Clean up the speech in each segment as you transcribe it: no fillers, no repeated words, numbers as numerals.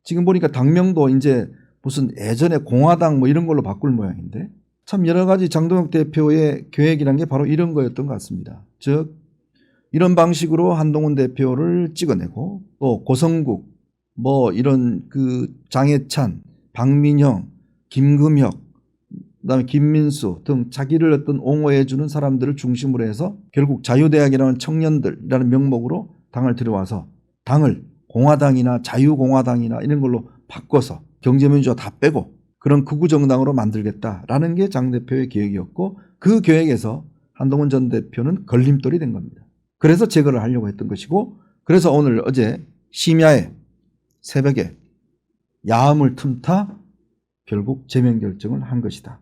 지금 보니까 당명도 이제 무슨 예전에 공화당 뭐 이런 걸로 바꿀 모양인데 참 여러 가지 장동혁 대표의 계획이란 게 바로 이런 거였던 것 같습니다. 즉 이런 방식으로 한동훈 대표를 찍어내고 또 고성국 뭐 이런 그 장해찬, 박민영, 김금혁 그다음에 김민수 등 자기를 어떤 옹호해 주는 사람들을 중심으로 해서 결국 자유대학이라는 청년들이라는 명목으로 당을 들여와서 당을 공화당이나 자유공화당이나 이런 걸로 바꿔서 경제민주화 다 빼고 그런 극우 정당으로 만들겠다라는 게 장 대표의 계획이었고 그 계획에서 한동훈 전 대표는 걸림돌이 된 겁니다. 그래서 제거를 하려고 했던 것이고 그래서 오늘 어제 심야에 새벽에 야함을 틈타 결국 제명 결정을 한 것이다.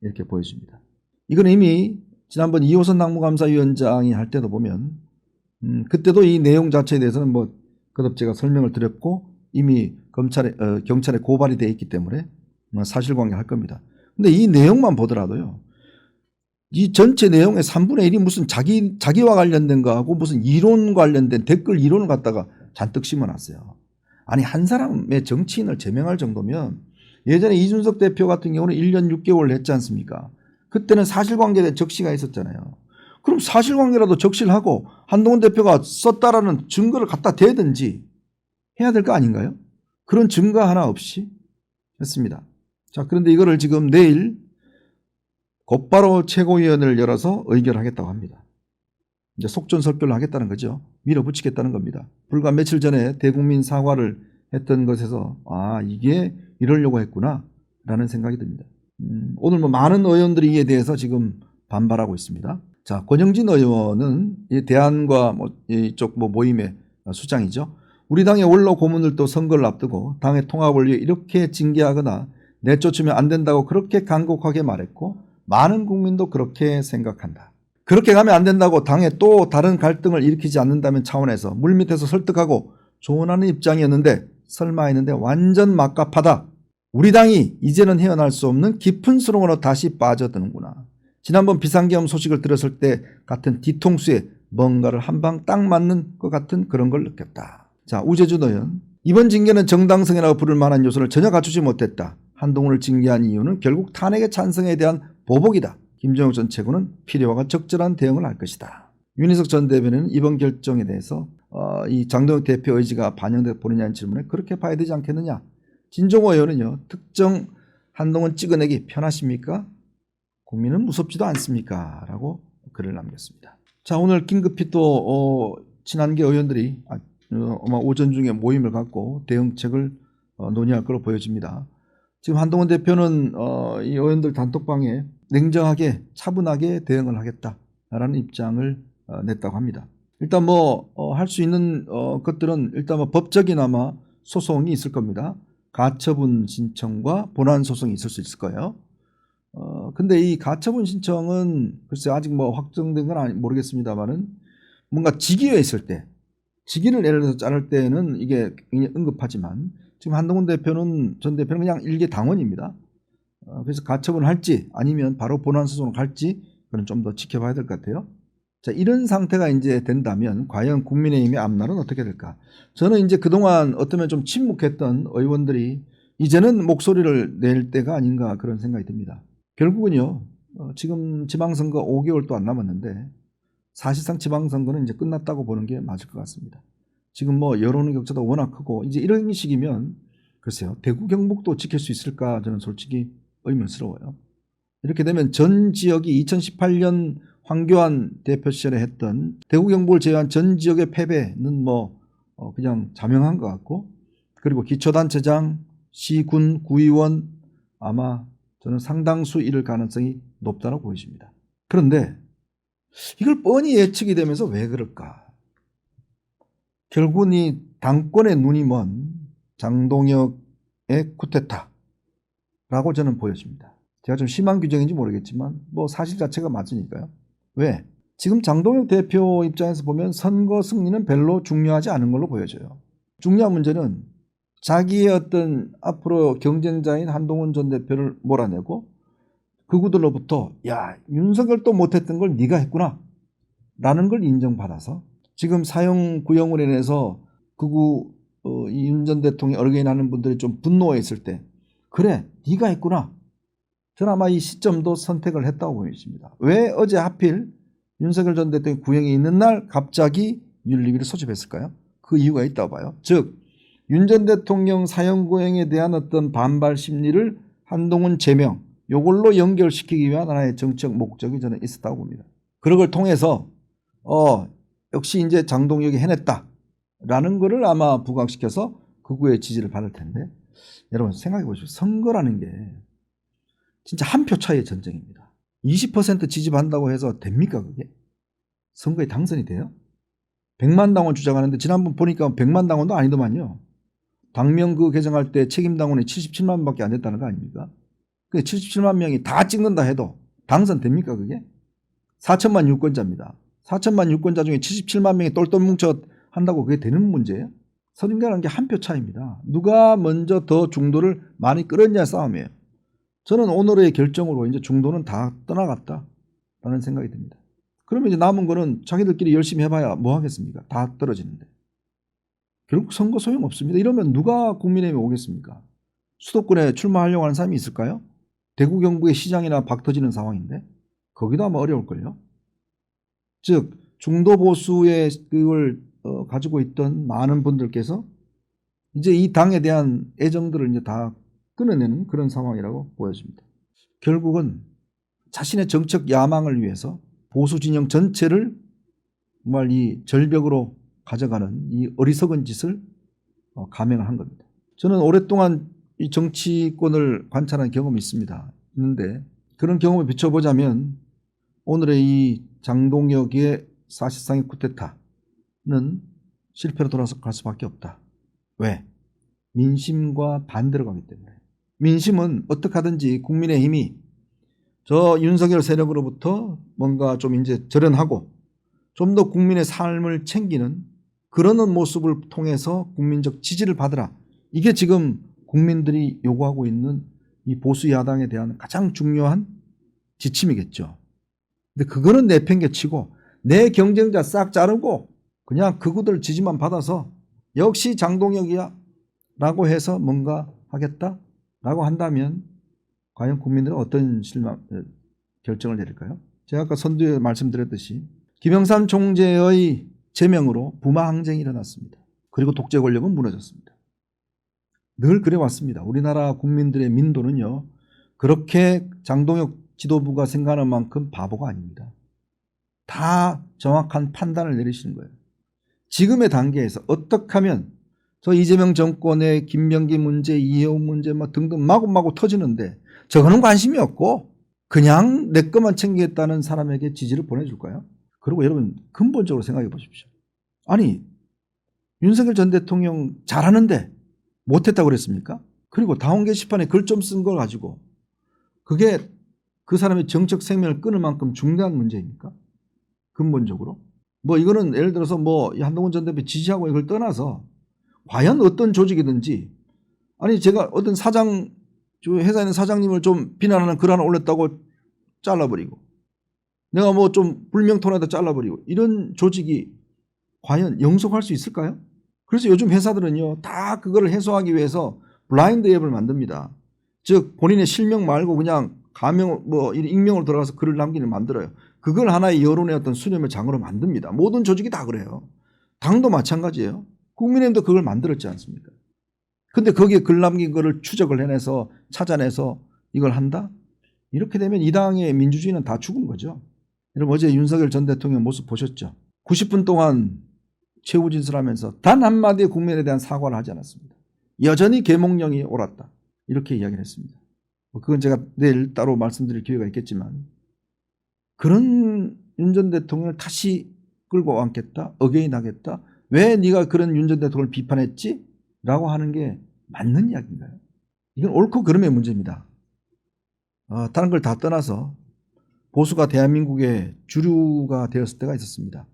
이렇게 보여집니다. 이건 이미 지난번 이호선 당무감사위원장이 할 때도 보면 그때도 이 내용 자체에 대해서는 뭐 거듭 제가 설명을 드렸고 이미 경찰에 고발이 되어 있기 때문에 사실관계 할 겁니다. 근데 이 내용만 보더라도요. 이 전체 내용의 3분의 1이 무슨 자기와 관련된 거하고 무슨 이론 관련된 댓글 이론을 갖다가 잔뜩 심어놨어요. 아니 한 사람의 정치인을 제명할 정도면 예전에 이준석 대표 같은 경우는 1년 6개월 했지 않습니까? 그때는 사실관계에 대한 적시가 있었잖아요. 그럼 사실관계라도 적시를 하고 한동훈 대표가 썼다라는 증거를 갖다 대든지 해야 될 거 아닌가요? 그런 증거 하나 없이 했습니다. 자, 그런데 이거를 지금 내일 곧바로 최고위원회를 열어서 의결하겠다고 합니다. 이제 속전속결로 하겠다는 거죠. 밀어붙이겠다는 겁니다. 불과 며칠 전에 대국민 사과를 했던 것에서 아 이게 이러려고 했구나 라는 생각이 듭니다. 오늘 뭐 많은 의원들이 이에 대해서 지금 반발하고 있습니다. 자, 권영진 의원은 이 대안과 뭐 이쪽 뭐 모임의 수장이죠. 우리 당의 원로 고문들도 선거를 앞두고 당의 통합을 위해 이렇게 징계하거나 내쫓으면 안 된다고 그렇게 간곡하게 말했고 많은 국민도 그렇게 생각한다. 그렇게 가면 안 된다고 당에 또 다른 갈등을 일으키지 않는다면 차원에서 물밑에서 설득하고 조언하는 입장이었는데 설마 했는데 완전 막갑하다. 우리 당이 이제는 헤어날 수 없는 깊은 수렁으로 다시 빠져드는구나. 지난번 비상계엄 소식을 들었을 때 같은 뒤통수에 뭔가를 한 방 딱 맞는 것 같은 그런 걸 느꼈다. 자, 우재준 의원. 이번 징계는 정당성이라고 부를 만한 요소를 전혀 갖추지 못했다. 한동훈을 징계한 이유는 결국 탄핵의 찬성에 대한 보복이다. 김정욱 전 최고는 필요와 적절한 대응을 할 것이다. 윤희석 전 대변인은 이번 결정에 대해서 이 장동혁 대표 의지가 반영되어 보느냐는 질문에 그렇게 봐야 되지 않겠느냐. 진종호 의원은요. 특정 한동훈 찍어내기 편하십니까? 국민은 무섭지도 않습니까? 라고 글을 남겼습니다. 자, 오늘 긴급히 또 친한계 의원들이 아마 오전 중에 모임을 갖고 대응책을 논의할 것으로 보여집니다. 지금 한동훈 대표는 이 의원들 단톡방에 냉정하게 차분하게 대응을 하겠다라는 입장을 냈다고 합니다. 일단 뭐 할 수 있는 것들은 일단 뭐 법적이나마 소송이 있을 겁니다. 가처분 신청과 본안 소송이 있을 수 있을 거예요. 근데 이 가처분 신청은 글쎄 아직 뭐 확정된 건 모르겠습니다만은 뭔가 직위에 있을 때 직위를 예를 들어서 자를 때는 이게 굉장히 응급하지만 지금 한동훈 대표는 전 대표는 그냥 일개 당원입니다. 그래서 가처분을 할지 아니면 바로 본안 소송을 갈지 그건 좀 더 지켜봐야 될 것 같아요. 자, 이런 상태가 이제 된다면 과연 국민의힘의 앞날은 어떻게 될까? 저는 이제 그동안 어쩌면 좀 침묵했던 의원들이 이제는 목소리를 낼 때가 아닌가 그런 생각이 듭니다. 결국은요, 지금 지방선거 5개월도 안 남았는데 사실상 지방선거는 이제 끝났다고 보는 게 맞을 것 같습니다. 지금 뭐 여론의 격차도 워낙 크고 이제 이런 식이면 글쎄요, 대구 경북도 지킬 수 있을까 저는 솔직히 의문스러워요. 이렇게 되면 전 지역이 2018년 황교안 대표 시절에 했던 대구 경북을 제외한 전 지역의 패배는 뭐 그냥 자명한 것 같고 그리고 기초단체장, 시군, 구의원 아마 저는 상당수 잃을 가능성이 높다고 보여집니다. 그런데 이걸 뻔히 예측이 되면서 왜 그럴까? 결국은 이 당권의 눈이 먼 장동혁의 쿠데타라고 저는 보여집니다. 제가 좀 심한 규정인지 모르겠지만 뭐 사실 자체가 맞으니까요. 왜? 지금 장동혁 대표 입장에서 보면 선거 승리는 별로 중요하지 않은 걸로 보여져요. 중요한 문제는 자기의 어떤 앞으로 경쟁자인 한동훈 전 대표를 몰아내고 그구들로부터 야 윤석열도 못했던 걸 네가 했구나 라는 걸 인정받아서 지금 사형 구형을 인해서 극우 이 윤 전 대통령이 얼개인하는 분들이 좀 분노했을 때 그래 네가 했구나. 저는 아마 이 시점도 선택을 했다고 보입니다. 왜 어제 하필 윤석열 전 대통령 구형이 있는 날 갑자기 윤리위를 소집했을까요? 그 이유가 있다고 봐요. 즉 윤 전 대통령 사형 구형에 대한 어떤 반발 심리를 한동훈 제명 요걸로 연결시키기 위한 하나의 정책 목적이 저는 있었다고 봅니다. 그런 걸 통해서 역시 이제 장동혁이 해냈다라는 거를 아마 부각시켜서 극우의 지지를 받을 텐데 여러분 생각해 보십시오. 선거라는 게 진짜 한 표 차이의 전쟁입니다. 20% 지지받는다고 해서 됩니까 그게? 선거에 당선이 돼요? 100만 당원 주장하는데 지난번 보니까 100만 당원도 아니더만요. 당명그 개정할 때 책임 당원이 77만 명밖에 안 됐다는 거 아닙니까? 그 77만 명이 다 찍는다 해도 당선됩니까 그게? 4천만 유권자입니다. 4천만 유권자 중에 77만 명이 똘똘 뭉쳐 한다고 그게 되는 문제예요? 선거라는 게 한 표 차이입니다. 누가 먼저 더 중도를 많이 끌었냐 싸움이에요. 저는 오늘의 결정으로 이제 중도는 다 떠나갔다라는 생각이 듭니다. 그러면 이제 남은 거는 자기들끼리 열심히 해봐야 뭐 하겠습니까? 다 떨어지는데. 결국 선거 소용없습니다. 이러면 누가 국민의힘에 오겠습니까? 수도권에 출마하려고 하는 사람이 있을까요? 대구 경북의 시장이나 박 터지는 상황인데 거기도 아마 어려울걸요. 즉 중도 보수의 그걸 가지고 있던 많은 분들께서 이제 이 당에 대한 애정들을 이제 다 끊어내는 그런 상황이라고 보여집니다. 결국은 자신의 정책 야망을 위해서 보수 진영 전체를 정말 이 절벽으로 가져가는 이 어리석은 짓을 감행을 한 겁니다. 저는 오랫동안 이 정치권을 관찰한 경험이 있는데 그런 경험을 비춰보자면 오늘의 이 장동혁의 사실상의 쿠데타는 실패로 돌아갈 수밖에 없다. 왜? 민심과 반대로 가기 때문에. 민심은 어떻게 하든지 국민의힘이 저 윤석열 세력으로부터 뭔가 좀 이제 절연하고 좀 더 국민의 삶을 챙기는 그러는 모습을 통해서 국민적 지지를 받으라. 이게 지금 국민들이 요구하고 있는 이 보수 야당에 대한 가장 중요한 지침이겠죠. 근데 그거는 내팽개치고 내 경쟁자 싹 자르고 그냥 그구들 지지만 받아서 역시 장동혁이야 라고 해서 뭔가 하겠다라고 한다면 과연 국민들은 어떤 결정을 내릴까요? 제가 아까 선두에 말씀드렸듯이 김영삼 총재의 제명으로 부마 항쟁이 일어났습니다. 그리고 독재 권력은 무너졌습니다. 늘 그래왔습니다. 우리나라 국민들의 민도는요. 그렇게 장동혁 지도부가 생각하는 만큼 바보가 아닙니다. 다 정확한 판단을 내리시는 거예요. 지금의 단계에서 어떻게 하면 저 이재명 정권의 김병기 문제, 이해운 문제 뭐 등등 마구마구 터지는데 저거는 관심이 없고 그냥 내 것만 챙기겠다는 사람에게 지지를 보내줄까요? 그리고 여러분 근본적으로 생각해 보십시오. 아니 윤석열 전 대통령 잘하는데 못했다고 그랬습니까? 그리고 당원 게시판에 글 좀 쓴 걸 가지고 그게 그 사람의 정책 생명을 끊을 만큼 중대한 문제입니까? 근본적으로. 뭐 이거는 예를 들어서 뭐 한동훈 전 대표 지지하고 이걸 떠나서 과연 어떤 조직이든지 아니 제가 어떤 사장 회사에 있는 사장님을 좀 비난하는 글 하나 올렸다고 잘라버리고 내가 뭐 좀 불명토라도 잘라버리고 이런 조직이 과연 영속할 수 있을까요? 그래서 요즘 회사들은요 다 그거를 해소하기 위해서 블라인드 앱을 만듭니다. 즉 본인의 실명 말고 그냥 가명 뭐 익명으로 들어가서 글을 남기는 만들어요. 그걸 하나의 여론의 어떤 수렴의 장으로 만듭니다. 모든 조직이 다 그래요. 당도 마찬가지예요. 국민의힘도 그걸 만들었지 않습니까? 근데 거기에 글 남긴 거를 추적을 해내서 찾아내서 이걸 한다? 이렇게 되면 이 당의 민주주의는 다 죽은 거죠. 여러분 어제 윤석열 전 대통령 모습 보셨죠? 90분 동안 최후 진술하면서 단 한마디의 국민에 대한 사과를 하지 않았습니다. 여전히 계몽령이 옳았다. 이렇게 이야기를 했습니다. 그건 제가 내일 따로 말씀드릴 기회가 있겠지만 그런 윤 전 대통령을 다시 끌고 앉겠다. 어게인하겠다. 왜 네가 그런 윤 전 대통령을 비판했지? 라고 하는 게 맞는 이야기인가요? 이건 옳고 그름의 문제입니다. 다른 걸 다 떠나서 보수가 대한민국의 주류가 되었을 때가 있었습니다.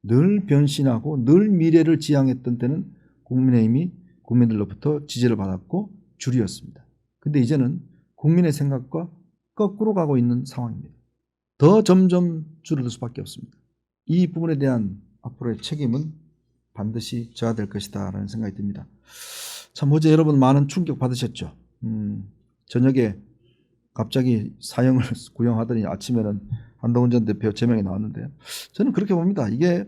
늘 변신하고 늘 미래를 지향했던 때는 국민의힘이 국민들로부터 지지를 받았고 주류였습니다. 그런데 이제는 국민의 생각과 거꾸로 가고 있는 상황입니다. 더 점점 줄어들 수밖에 없습니다. 이 부분에 대한 앞으로의 책임은 반드시 져야 될 것이다라는 생각이 듭니다. 참 어제 여러분 많은 충격 받으셨죠. 저녁에 갑자기 사형을 구형하더니 아침에는 한동훈 전 대표 제명이 나왔는데요. 저는 그렇게 봅니다. 이게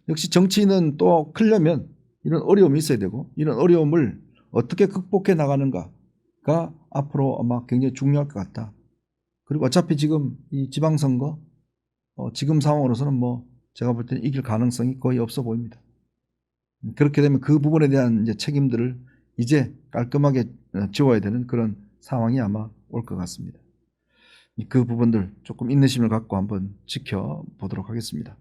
역시 정치인은 또 크려면 이런 어려움이 있어야 되고 이런 어려움을 어떻게 극복해 나가는가가 앞으로 아마 굉장히 중요할 것 같다. 그리고 어차피 지금 이 지방선거 지금 상황으로서는 뭐 제가 볼 때는 이길 가능성이 거의 없어 보입니다. 그렇게 되면 그 부분에 대한 이제 책임들을 이제 깔끔하게 지워야 되는 그런 상황이 아마 올 것 같습니다. 그 부분들 조금 인내심을 갖고 한번 지켜보도록 하겠습니다.